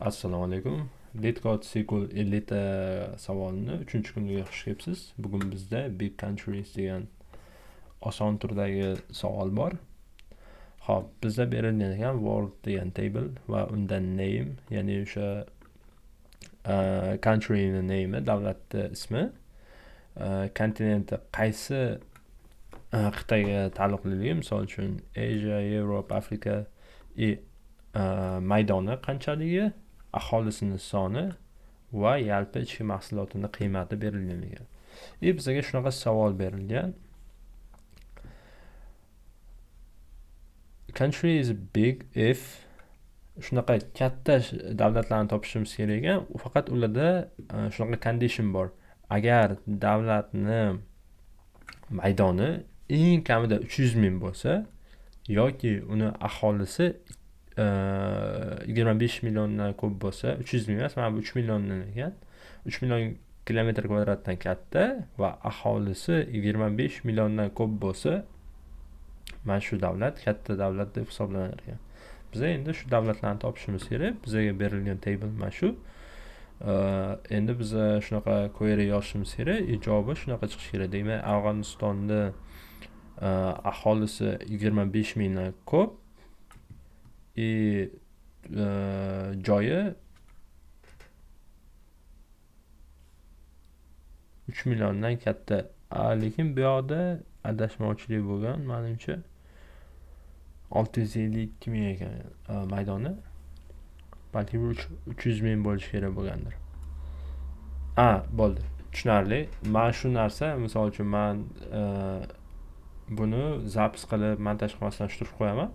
Assalomu alaykum. LeetCode SQL 50 ta savolni 3-kunga xush kelibsiz. Bugun bizda big countries degan oson turdagi savol bor. Xo'p, bizda berilgan ekan world degan table va unda name, ya'ni o'sha countryning name, davlatning ismi, kontinenti qaysi qit'aga taalluqliligi, misol uchun Asia, Yevropa, Afrika maydoni qanchaligi, aholisini soni va yalpi ichki mahsulotini qiymati berilgan ekan. Bizga shunaqa savol berilgan. Country is big if shunaqa katta davlatlarni topishimiz kerak ekan. Faqat ularda shunaqa condition bor. Agar davlatni maydoni eng kamida 300 ming bo'lsa yoki uni aholisi 25 milliondan ko'p bo'lsa, 300 ming emas, mana bu 3 milliondan ekan. 3 million kilometr kvadratdan katta va aholisi 25 milliondan ko'p bo'lsa, mana shu davlat katta davlat deb hisoblanar ekan. Biz endi shu davlatlarni topishimiz kerak. Bizga berilgan table mana shu. Endi biz shunaqa query yozishimiz kerak. Javobi shunaqa chiqishi kerak. Demak, Afg'onistonda aholisi 25 mingdan ko'p joyi 3 milliondan katta. Lekin bu yoqda adashmovchilik bo'lgan, menimcha 652 ming ekan maydoni. Balki 300 ming bo'lishi kerak bo'lgandir. Bo'ldi. Tushunarli. Men shu narsa, misol uchun men buni zapis qilib montaj qilmasdan tushirib qo'yaman.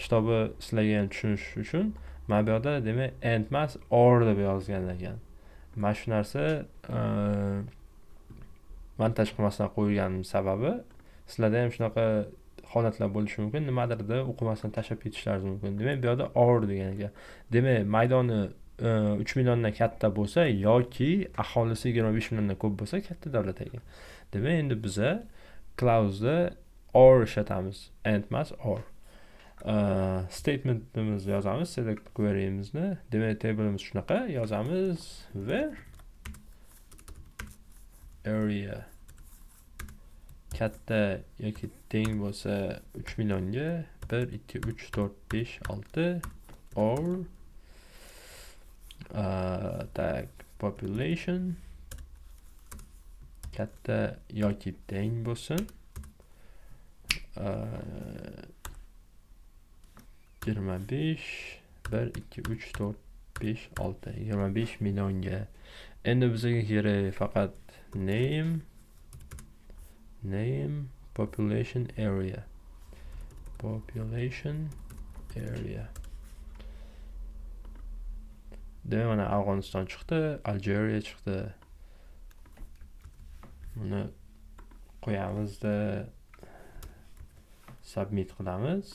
Shtobi sizlarga ham tushunish uchun men bu yerda demak and emas or deb yozgan ekan. Men shu narsa montaj qilmasdan qo'yganim sababi sizlarda ham shunaqa holatlar bo'lishi mumkin. Nimadirda o'qimasdan tashlab ketishlaringiz mumkin. Demak, bu yerda or degan ekan. Demak, maydoni 3 milliondan katta bo'lsa yoki aholisi 25 milliondan ko'p bo'lsa katta davlat ekan. Demak, endi biza clause'da or ishlatamiz. And emas or. Statementimizni yozamiz, select query'imizni. Demak, table'imiz shunaqa yozamiz. Where area katta yoki teng bo'lsa 3 millionga 1 2 3 4 5 6 or tag population katta yoki teng bo'lsin 25 1 2 3 4 5 6 25 millionga. Endi bizga kerak faqat name population area demak, mana Afg'oniston chiqdi, Algeria chiqdi. Buni qo'yamizda submit qilamiz.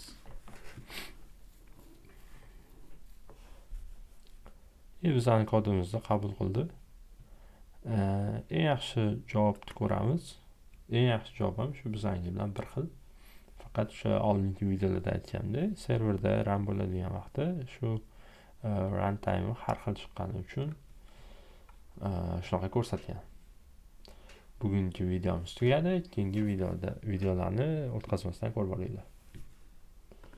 Bizning kodimizni qabul qildi. Eng yaxshi javobni ko'ramiz. Eng yaxshi javob ham shu bizangi bilan bir xil. Faqat o'sha oldingi videolarda aytganimdek, serverda run bo'ladigan vaqtda shu runtime har xil chiqqani uchun shunaqa ko'rsatgan. Bugungi videomiz tugadi. Keyingi videolarni o'tkazmasdan ko'rib olinglar.